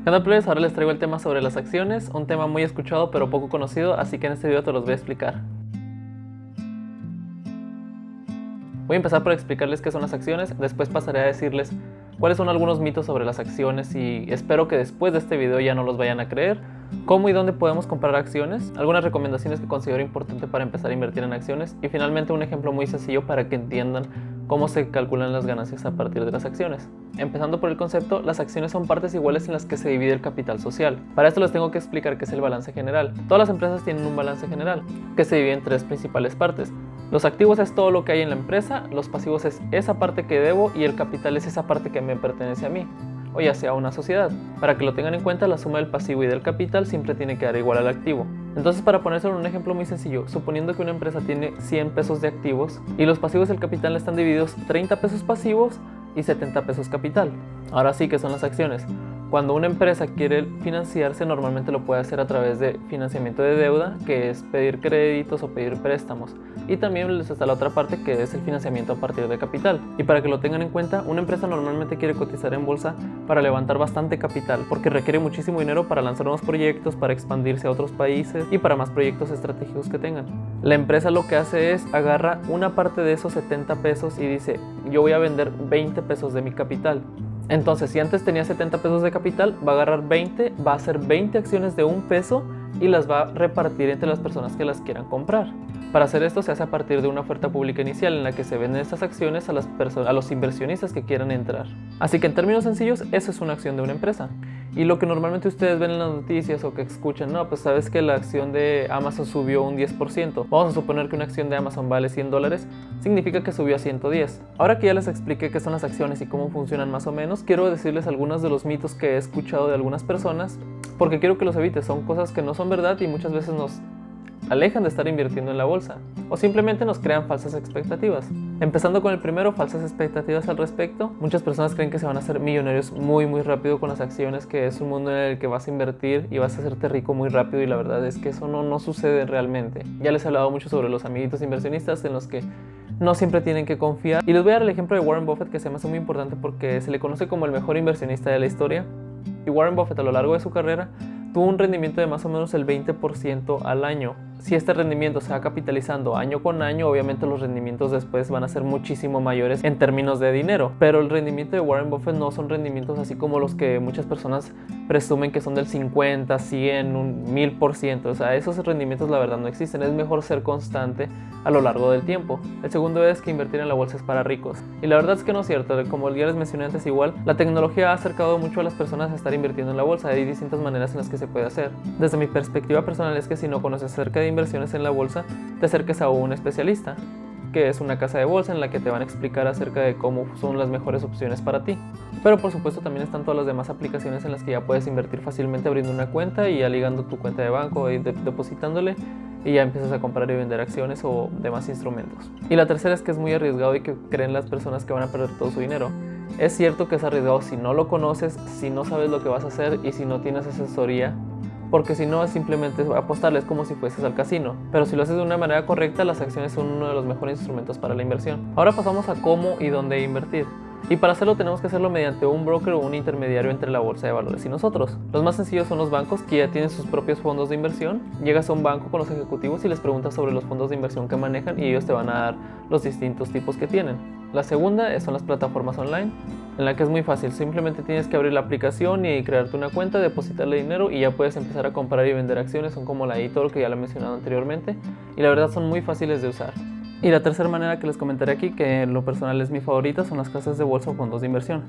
¿Qué onda, plebes? Ahora les traigo el tema sobre las acciones, un tema muy escuchado pero poco conocido, así que en este video te los voy a explicar. Voy a empezar por explicarles qué son las acciones, después pasaré a decirles cuáles son algunos mitos sobre las acciones y espero que después de este video ya no los vayan a creer, cómo y dónde podemos comprar acciones, algunas recomendaciones que considero importante para empezar a invertir en acciones y finalmente un ejemplo muy sencillo para que entiendan cómo se calculan las ganancias a partir de las acciones. Empezando por el concepto, las acciones son partes iguales en las que se divide el capital social. Para esto les tengo que explicar qué es el balance general. Todas las empresas tienen un balance general, que se divide en tres principales partes. Los activos es todo lo que hay en la empresa, los pasivos es esa parte que debo y el capital es esa parte que me pertenece a mí, o ya sea una sociedad. Para que lo tengan en cuenta, la suma del pasivo y del capital siempre tiene que dar igual al activo. Entonces, para ponérselo en un ejemplo muy sencillo, suponiendo que una empresa tiene 100 pesos de activos y los pasivos y el capital están divididos 30 pesos pasivos y 70 pesos capital. Ahora sí, que son las acciones. Cuando una empresa quiere financiarse, normalmente lo puede hacer a través de financiamiento de deuda, que es pedir créditos o pedir préstamos. Y también les está la otra parte, que es el financiamiento a partir de capital. Y para que lo tengan en cuenta, una empresa normalmente quiere cotizar en bolsa para levantar bastante capital, porque requiere muchísimo dinero para lanzar nuevos proyectos, para expandirse a otros países y para más proyectos estratégicos que tengan. La empresa lo que hace es agarra una parte de esos 70 pesos y dice, yo voy a vender 20 pesos de mi capital. Entonces, si antes tenía 70 pesos de capital, va a agarrar 20, va a hacer 20 acciones de un peso y las va a repartir entre las personas que las quieran comprar. Para hacer esto se hace a partir de una oferta pública inicial en la que se venden estas acciones a los inversionistas que quieran entrar. Así que en términos sencillos, eso es una acción de una empresa. Y lo que normalmente ustedes ven en las noticias o que escuchan, no, pues sabes que la acción de Amazon subió un 10%. Vamos a suponer que una acción de Amazon vale $100, significa que subió a 110. Ahora que ya les expliqué qué son las acciones y cómo funcionan más o menos, quiero decirles algunos de los mitos que he escuchado de algunas personas, porque quiero que los evites. Son cosas que no son verdad y muchas veces nos alejan de estar invirtiendo en la bolsa o simplemente nos crean falsas expectativas. Empezando con el primero, falsas expectativas al respecto. Muchas personas creen que se van a hacer millonarios muy rápido con las acciones, que es un mundo en el que vas a invertir y vas a hacerte rico muy rápido, y la verdad es que eso no sucede realmente. Ya les he hablado mucho sobre los amiguitos inversionistas en los que no siempre tienen que confiar, y les voy a dar el ejemplo de Warren Buffett, que se me hace muy importante porque se le conoce como el mejor inversionista de la historia. Y Warren Buffett, a lo largo de su carrera, tuvo un rendimiento de más o menos el 20% al año. Si este rendimiento se va capitalizando año con año, obviamente los rendimientos después van a ser muchísimo mayores en términos de dinero. Pero el rendimiento de Warren Buffett no son rendimientos así como los que muchas personas presumen, que son del 50, 100, un 1000%. O sea, esos rendimientos la verdad no existen. Es mejor ser constante a lo largo del tiempo. El segundo es que invertir en la bolsa es para ricos. Y la verdad es que no es cierto. Como ya les mencioné antes, igual, la tecnología ha acercado mucho a las personas a estar invirtiendo en la bolsa. Hay distintas maneras en las que se puede hacer. Desde mi perspectiva personal es que si no conoces acerca de inversiones en la bolsa, te acerques a un especialista, que es una casa de bolsa en la que te van a explicar acerca de cómo son las mejores opciones para ti. Pero por supuesto también están todas las demás aplicaciones en las que ya puedes invertir fácilmente abriendo una cuenta y ya ligando tu cuenta de banco y depositándole, y ya empiezas a comprar y vender acciones o demás instrumentos. Y la tercera es que es muy arriesgado y que creen las personas que van a perder todo su dinero. Es cierto que es arriesgado si no lo conoces, si no sabes lo que vas a hacer y si no tienes asesoría, porque si no es simplemente apostarle, es como si fueses al casino. Pero si lo haces de una manera correcta, las acciones son uno de los mejores instrumentos para la inversión. Ahora pasamos a cómo y dónde invertir. Y para hacerlo tenemos que hacerlo mediante un broker o un intermediario entre la bolsa de valores y nosotros. Los más sencillos son los bancos, que ya tienen sus propios fondos de inversión. Llegas a un banco con los ejecutivos y les preguntas sobre los fondos de inversión que manejan y ellos te van a dar los distintos tipos que tienen. La segunda son las plataformas online, en la que es muy fácil. Simplemente tienes que abrir la aplicación y crearte una cuenta, depositarle dinero y ya puedes empezar a comprar y vender acciones. Son como la eToro, que ya lo he mencionado anteriormente, y la verdad son muy fáciles de usar. Y la tercera manera que les comentaré aquí, que en lo personal es mi favorita, son las casas de bolsa o fondos de inversión.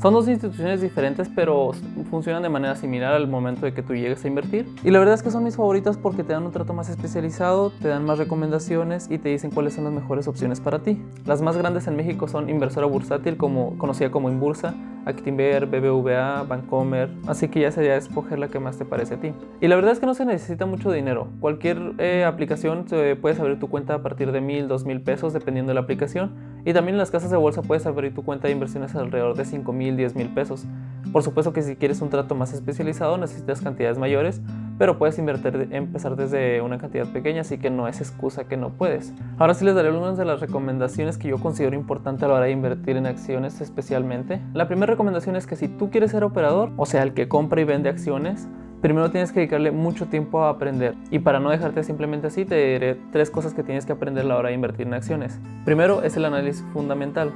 Son dos instituciones diferentes, pero funcionan de manera similar al momento de que tú llegues a invertir. Y la verdad es que son mis favoritas porque te dan un trato más especializado, te dan más recomendaciones y te dicen cuáles son las mejores opciones para ti. Las más grandes en México son Inversora Bursátil, conocida como Inbursa, Actinver, BBVA, Bancomer, así que ya sería escoger la que más te parece a ti. Y la verdad es que no se necesita mucho dinero. Cualquier aplicación puedes abrir tu cuenta a partir de 1000, 2000 pesos dependiendo de la aplicación. Y también en las casas de bolsa puedes abrir tu cuenta de inversiones alrededor de 5000, 10,000 pesos. Por supuesto que si quieres un trato más especializado necesitas cantidades mayores, pero puedes empezar desde una cantidad pequeña, así que no es excusa que no puedes. Ahora sí les daré algunas de las recomendaciones que yo considero importante a la hora de invertir en acciones especialmente. La primera recomendación es que si tú quieres ser operador, o sea, el que compra y vende acciones, primero tienes que dedicarle mucho tiempo a aprender. Y para no dejarte simplemente así, te diré 3 cosas que tienes que aprender a la hora de invertir en acciones. Primero es el análisis fundamental,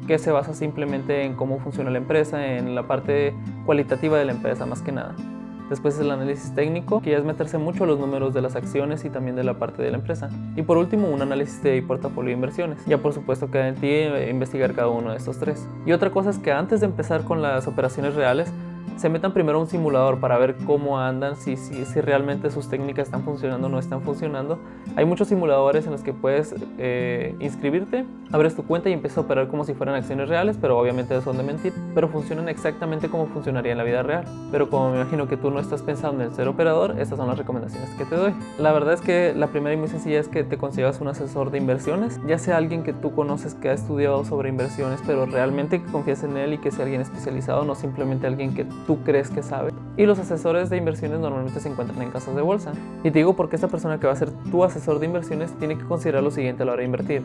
que se basa simplemente en cómo funciona la empresa, en la parte cualitativa de la empresa más que nada. Después es el análisis técnico, que ya es meterse mucho a los números de las acciones y también de la parte de la empresa. Y por último, un análisis de portafolio de inversiones. Ya por supuesto queda en ti investigar cada uno de estos 3. Y otra cosa es que antes de empezar con las operaciones reales, se metan primero a un simulador para ver cómo andan, si realmente sus técnicas están funcionando o no están funcionando. Hay muchos simuladores en los que puedes inscribirte, abres tu cuenta y empiezas a operar como si fueran acciones reales, pero obviamente son de mentir, pero funcionan exactamente como funcionaría en la vida real. Pero como me imagino que tú no estás pensando en ser operador, estas son las recomendaciones que te doy. La verdad es que la primera y muy sencilla es que te consigas un asesor de inversiones, ya sea alguien que tú conoces que ha estudiado sobre inversiones, pero realmente que confíes en él y que sea alguien especializado, no simplemente alguien que tú crees que sabe. Y los asesores de inversiones normalmente se encuentran en casas de bolsa. Y te digo porque esta persona que va a ser tu asesor de inversiones tiene que considerar lo siguiente a la hora de invertir.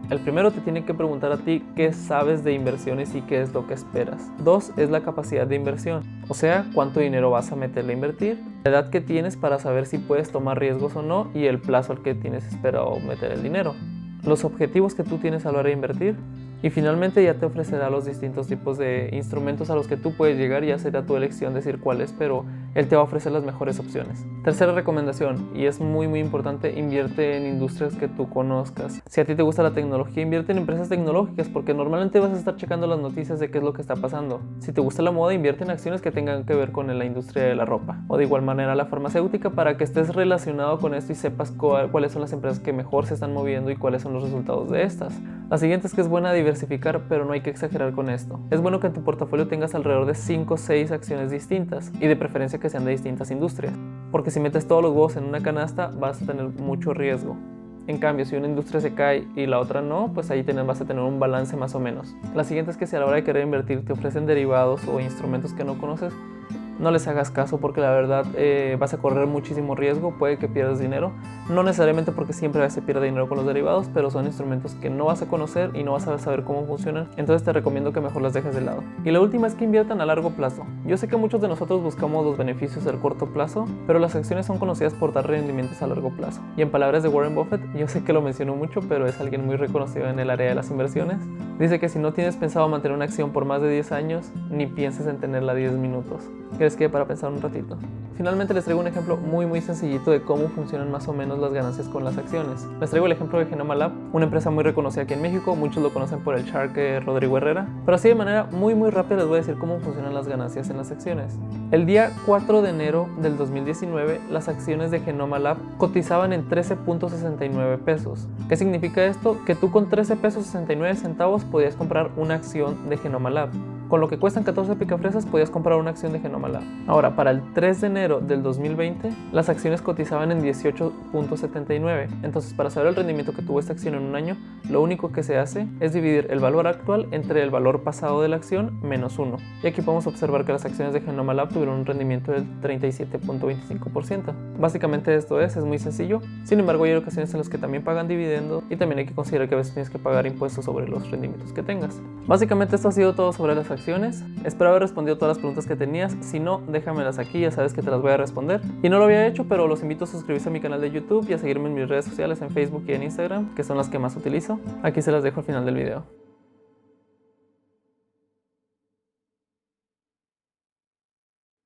El primero, te tiene que preguntar a ti qué sabes de inversiones y qué es lo que esperas. 2 es la capacidad de inversión, o sea, cuánto dinero vas a meterle a invertir, la edad que tienes para saber si puedes tomar riesgos o no y el plazo al que tienes esperado meter el dinero. Los objetivos que tú tienes a la hora de invertir. Y finalmente ya te ofrecerá los distintos tipos de instrumentos a los que tú puedes llegar, ya será tu elección decir cuáles, pero él te va a ofrecer las mejores opciones. Tercera recomendación, y es muy importante, invierte en industrias que tú conozcas. Si a ti te gusta la tecnología, invierte en empresas tecnológicas, porque normalmente vas a estar checando las noticias de qué es lo que está pasando. Si te gusta la moda, invierte en acciones que tengan que ver con la industria de la ropa, o de igual manera la farmacéutica, para que estés relacionado con esto y sepas cuáles son las empresas que mejor se están moviendo y cuáles son los resultados de estas. La siguiente es que es buena diversificar, pero no hay que exagerar con esto. Es bueno que en tu portafolio tengas alrededor de 5 o 6 acciones distintas, y de preferencia que sean de distintas industrias, porque si metes todos los huevos en una canasta vas a tener mucho riesgo. En cambio, si una industria se cae y la otra no, pues ahí vas a tener un balance más o menos. La siguiente es que si a la hora de querer invertir te ofrecen derivados o instrumentos que no conoces, no les hagas caso, porque la verdad vas a correr muchísimo riesgo, puede que pierdas dinero, no necesariamente porque siempre se pierde dinero con los derivados, pero son instrumentos que no vas a conocer y no vas a saber cómo funcionan, entonces te recomiendo que mejor las dejes de lado. Y la última es que inviertan a largo plazo. Yo sé que muchos de nosotros buscamos los beneficios del corto plazo, pero las acciones son conocidas por dar rendimientos a largo plazo. Y en palabras de Warren Buffett, yo sé que lo menciono mucho, pero es alguien muy reconocido en el área de las inversiones, dice que si no tienes pensado mantener una acción por más de 10 años, ni pienses en tenerla 10 minutos. ¿Crees que para pensar un ratito? Finalmente les traigo un ejemplo muy sencillito de cómo funcionan más o menos las ganancias con las acciones. Les traigo el ejemplo de Genoma Lab, una empresa muy reconocida aquí en México, muchos lo conocen por el Shark Rodrigo Herrera, pero así de manera muy rápida les voy a decir cómo funcionan las ganancias en las acciones. El día 4 de enero del 2019, las acciones de Genoma Lab cotizaban en 13.69 pesos. ¿Qué significa esto? Que tú con 13 pesos 69 centavos podías comprar una acción de Genoma Lab. Con lo que cuestan 14 picafresas podías comprar una acción de Genoma Lab. Ahora, para el 3 de enero del 2020, las acciones cotizaban en 18.79. Entonces, para saber el rendimiento que tuvo esta acción en un año, lo único que se hace es dividir el valor actual entre el valor pasado de la acción menos 1. Y aquí podemos observar que las acciones de Genoma Lab tuvieron un rendimiento del 37.25%. Básicamente esto es muy sencillo. Sin embargo, hay ocasiones en las que también pagan dividendos y también hay que considerar que a veces tienes que pagar impuestos sobre los rendimientos que tengas. Básicamente esto ha sido todo sobre las acciones. Espero haber respondido todas las preguntas que tenías. Si no, déjamelas aquí, ya sabes que te las voy a responder. Y no lo había hecho, pero los invito a suscribirse a mi canal de YouTube y a seguirme en mis redes sociales en Facebook y en Instagram, que son las que más utilizo. Aquí se las dejo al final del video.